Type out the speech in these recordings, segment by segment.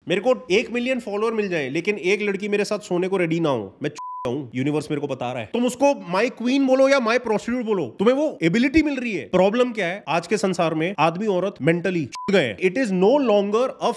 मेरे को 1 million follower मिल जाए लेकिन एक लड़की मेरे साथ सोने को रेडी ना हो, मैं हूं, यूनिवर्स मेरे को बता रहा है। तुम उसको माई क्वीन बोलो या माई प्रोस्टिट्यूट बोलो, तुम्हें वो एबिलिटी मिल रही है। प्रॉब्लम क्या है आज के संसार में, आदमी औरत मेंटली गए। It is no longer a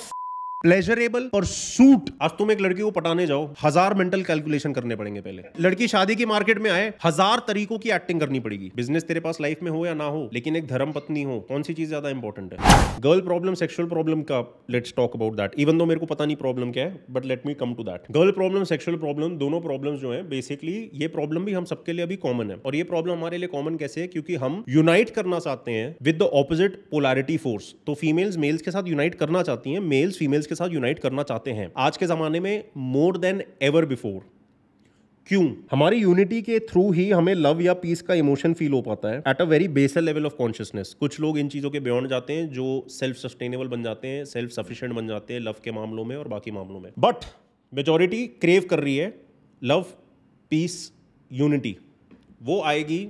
pleasurable pursuit. आज तुम एक लड़की को पटाने जाओ, 1000 मेंटल कैलकुलेशन करने पड़ेंगे। पहले लड़की शादी की मार्केट में आए, 1000 तरीकों की एक्टिंग करनी पड़ेगी। बिजनेस तेरे पास लाइफ में हो या ना हो, लेकिन एक धर्म पत्नी हो, कौन सी चीज ज्यादा इंपॉर्टेंट है? गर्ल प्रॉब्लम, सेक्सुअल प्रॉब्लम का let's talk about that. Even though मेरे को पता नहीं प्रॉब्लम क्या है, but let me come to that. Girl problem, sexual problem, दोनों प्रॉब्लम्स जो है बेसिकली ये प्रॉब्लम भी हम सबके लिए अभी कॉमन है। और ये प्रॉब्लम हमारे लिए कॉमन कैसे है? क्योंकि हम यूनाइट करना चाहते हैं with the opposite polarity force. तो फीमेल्स मेल्स के साथ यूनाइट करना चाहती हैं, मेल्स फीमेल्स के साथ यूनाइट करना चाहते हैं आज के जमाने में मोर देन एवर बिफोर। क्यों? हमारी यूनिटी के थ्रू ही हमें लव या पीस का इमोशन फील हो पाता है at a very basal level of consciousness. कुछ लोग इन चीजों के बियॉन्ड जाते हैं, जो सेल्फ सस्टेनेबल बन जाते हैं, सेल्फ सफिशिएंट बन जाते हैं लव के मामलों में और बाकी मामलों में। बट मेजॉरिटी क्रेव कर रही है लव, पीस, यूनिटी। वो आएगी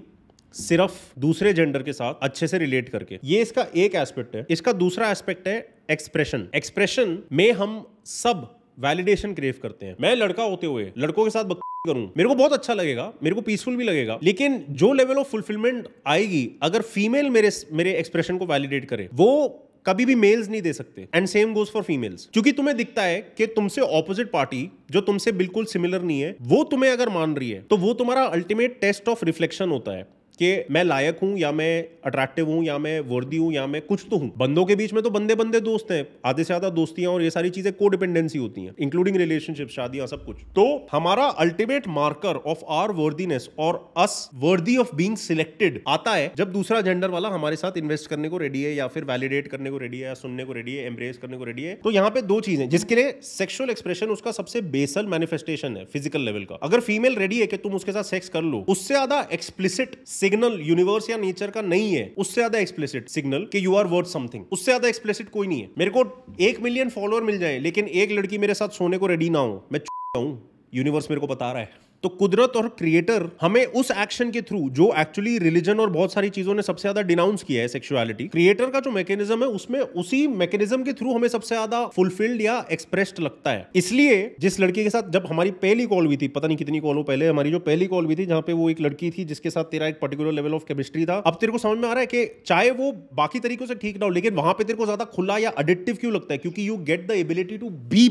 सिर्फ दूसरे जेंडर के साथ अच्छे से रिलेट करके। ये इसका एक एस्पेक्ट है। इसका दूसरा एस्पेक्ट है एक्सप्रेशन। एक्सप्रेशन में हम सब वैलिडेशन क्रेव करते हैं। मैं लड़का होते हुए लड़कों के साथ करूं, मेरे को बहुत अच्छा लगेगा, मेरे को पीसफुल भी लगेगा, लेकिन जो लेवल ऑफ फुलफिलमेंट आएगी अगर फीमेल मेरे एक्सप्रेशन को वैलिडेट करे, वो कभी भी मेल्स नहीं दे सकते। And same goes for females. क्योंकि तुम्हें दिखता है कि तुमसे ऑपोजिट पार्टी जो तुमसे बिल्कुल सिमिलर नहीं है, वो तुम्हें अगर मान रही है, तो वो तुम्हारा अल्टीमेट टेस्ट ऑफ रिफ्लेक्शन होता है कि मैं लायक हूं या मैं अट्रैक्टिव हूं या मैं वर्दी हूं या मैं कुछ तो हूं। बंदों के बीच में तो बंदे बंदे दोस्त हैं, आधे से ज्यादा दोस्तियां और ये सारी चीजें कोडिपेंडेंसी होती हैं, इंक्लूडिंग रिलेशनशिप, शादियां, सब कुछ। तो हमारा ultimate marker of our worthiness और अस वर्दी ऑफ बीइंग सिलेक्टेड आता है जब दूसरा जेंडर वाला हमारे साथ इन्वेस्ट करने को रेडी है, या फिर वैलिडेट करने को रेडी है, या सुनने को रेडी है, एम्ब्रेस करने को रेडी है। तो यहाँ पे दो चीजें जिसके लिए सेक्सुअल एक्सप्रेशन उसका सबसे बेसल मैनिफेस्टेशन है फिजिकल लेवल का। अगर फीमेल रेडी है कि तुम उसके साथ सेक्स कर लो, उससे ज्यादा एक्सप्लिसिट सिग्नल यूनिवर्स या नेचर का नहीं है। उससे ज्यादा एक्सप्लिसिट सिग्नल कि यू आर वर्थ समथिंग, उससे ज्यादा एक्सप्लिसिट कोई नहीं है। मेरे को 1 मिलियन फॉलोअर मिल जाए लेकिन एक लड़की मेरे साथ सोने को रेडी ना हो, मैं हूं, यूनिवर्स मेरे को बता रहा है। तो कुदरत और क्रिएटर हमें उस एक्शन के थ्रू, जो एक्चुअली रिलीजन और बहुत सारी चीजों ने सबसे ज्यादा डिनाउंस किया है सेक्सुअलिटी, क्रिएटर का जो मैकेनिज्म है उसमें उसी मैकेनिज्म के थ्रू हमें सबसे ज्यादा फुलफिल्ड या एक्सप्रेस्ड लगता है। इसलिए जिस लड़की के साथ जब हमारी पहली कॉल हुई थी, पता नहीं कितनी कॉलों पहले, हमारी जो पहली कॉल हुई थी जहां पे वो एक लड़की थी जिसके साथ तेरा एक पर्टिकुलर लेवल ऑफ केमिस्ट्री था, अब तेरे को समझ में आ रहा है कि चाहे वो बाकी तरीकों से ठीक ना हो, लेकिन वहां पे तेरे को ज्यादा खुला या एडिक्टिव क्यों लगता है? क्योंकि you get the ability to be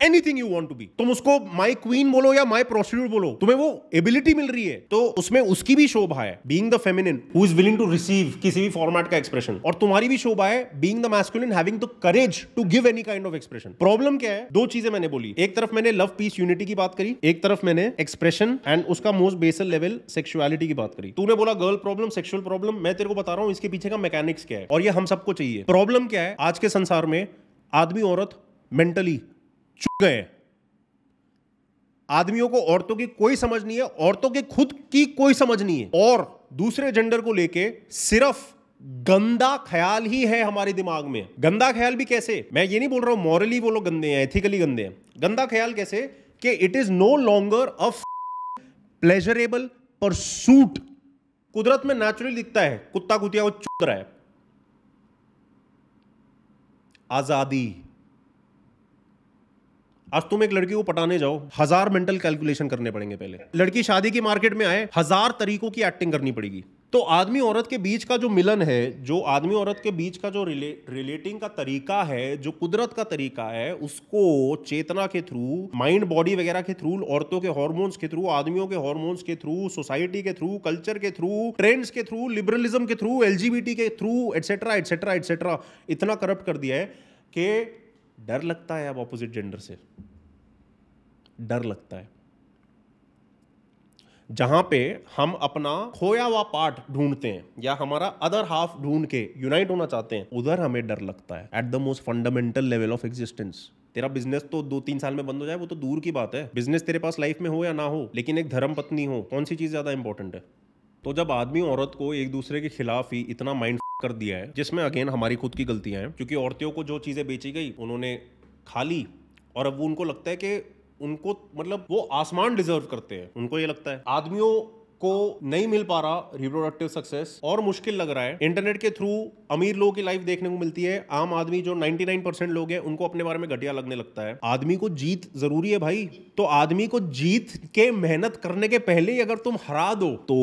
anything you want to be. तुम उसको माई क्वीन बोलो या माई प्रोस्टिट्यूट बोलो, तुम्हें वो एबिलिटी मिल रही है। तो उसमें उसकी भी शोभा है, being the feminine who is willing to receive किसी भी फॉर्मेट का एक्सप्रेशन, और तुम्हारी भी शोभा है being the masculine having the courage to give any kind of expression. Problem क्या है? दो चीजें मैंने बोली, एक तरफ मैंने लव, पीस, यूनिटी की बात करी, एक तरफ मैंने एक्सप्रेशन एंड उसका मोस्ट बेसल लेवल सेक्सुअलिटी की बात करी। तूने बोला गर्ल प्रॉब्लम, सेक्सुअल प्रॉब्लम, मैं तेरे को बता रहा हूं इसके पीछे का मैकेनिक्स क्या है, और ये हम सबको चाहिए। प्रॉब्लम क्या है आज के संसार में? आदमी औरत मेंटली चुप गए। आदमियों को औरतों की कोई समझ नहीं है, औरतों के खुद की कोई समझ नहीं है, और दूसरे जेंडर को लेके सिर्फ गंदा ख्याल ही है हमारे दिमाग में। गंदा ख्याल भी कैसे? मैं ये नहीं बोल रहा हूं मॉरली वो लोग गंदे हैं, एथिकली गंदे हैं। गंदा ख्याल कैसे? कि it is no longer a pleasurable pursuit. कुदरत में नेचुरली दिखता है, कुत्ता कुतिया वो चुप रहा है, आजादी। आज तुम एक लड़की को पटाने जाओ, 1000 मेंटल कैलकुलेशन करने पड़ेंगे। पहले लड़की शादी की मार्केट में आए, 1000 तरीकों की एक्टिंग करनी पड़ेगी। तो आदमी औरत के बीच का जो मिलन है, जो आदमी औरत के बीच का जो रिलेटिंग का तरीका है, जो कुदरत का तरीका है, उसको चेतना के थ्रू, माइंड बॉडी वगैरह के थ्रू, औरतों के हार्मोन्स के थ्रू, आदमियों के हार्मोन्स के थ्रू, सोसाइटी के थ्रू, कल्चर के थ्रू, ट्रेंड्स के थ्रू, लिबरलिज्म के थ्रू, एलजीबीटी के थ्रू, एटसेट्रा एटसेट्रा एटसेट्रा, इतना करप्ट कर दिया है कि डर लगता है अब ऑपोजिट जेंडर से। डर लगता है। जहां पे हम अपना खोया हुआ पार्ट ढूंढते हैं या हमारा अदर हाफ ढूंढ के यूनाइट होना चाहते हैं, उधर हमें डर लगता है। At the most fundamental level of existence. तेरा बिजनेस तो 2-3 साल में बंद हो जाए वो तो दूर की बात है। बिजनेस तेरे पास लाइफ में हो या ना हो, लेकिन एक धर्म पत्नी हो, कौन सी चीज ज्यादा इंपॉर्टेंट है? तो जब आदमी औरत को एक दूसरे के खिलाफ ही इतना माइंड कर दिया है, जिसमें अगेन हमारी खुद की गलतियां हैं, क्योंकि औरतों को जो चीजें बेची गई उन्होंने खा ली, और अब वो उनको लगता है कि उनको मतलब वो आसमान डिजर्व करते हैं। उनको ये लगता है आदमियों को नहीं मिल पा रहा रिप्रोडक्टिव सक्सेस और मुश्किल लग रहा है, इंटरनेट के थ्रू अमीर लोगों की लाइफ देखने को मिलती है, आम आदमी जो 99% लोग हैं उनको अपने बारे में घटिया लगने लगता है। आदमी को जीत जरूरी है भाई, तो आदमी को जीत के मेहनत करने के पहले ही अगर तुम हरा दो तो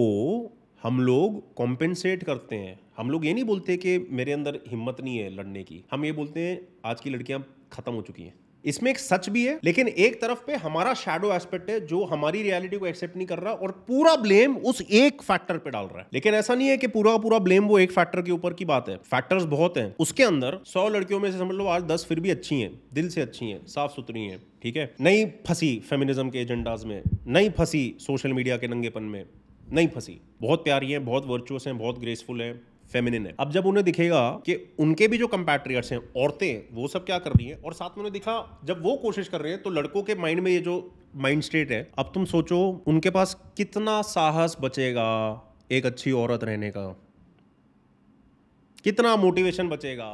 हम लोग कॉम्पेंसेट करते हैं। हम लोग ये नहीं बोलते कि मेरे अंदर हिम्मत नहीं है लड़ने की, हम ये बोलते हैं आज की लड़कियां खत्म हो चुकी हैं। इसमें एक सच भी है, लेकिन एक तरफ पे हमारा शैडो एस्पेक्ट है जो हमारी रियलिटी को एक्सेप्ट नहीं कर रहा और पूरा ब्लेम उस एक फैक्टर पे डाल रहा है। लेकिन ऐसा नहीं है कि पूरा पूरा ब्लेम वो एक फैक्टर के ऊपर की बात है, फैक्टर्स बहुत हैं। उसके अंदर 100 लड़कियों में से समझ लो आज 10 फिर भी अच्छी हैं, दिल से अच्छी हैं, साफ सुथरी हैं, ठीक है, नहीं फंसी फेमिनिज्म के एजेंडाज में, नहीं फंसी सोशल मीडिया के नंगेपन में, नहीं फंसी, बहुत प्यारी हैं, बहुत वर्चुअस हैं, बहुत ग्रेसफुल हैं, फेमिनिन है। अब जब उन्हें दिखेगा कि उनके भी जो कंपैट्रियट्स हैं, औरतें, वो सब क्या कर रही हैं, और साथ में उन्हें दिखा जब वो कोशिश कर रहे हैं तो लड़कों के माइंड में ये जो माइंड स्टेट है, अब तुम सोचो उनके पास कितना साहस बचेगा एक अच्छी औरत रहने का, कितना मोटिवेशन बचेगा।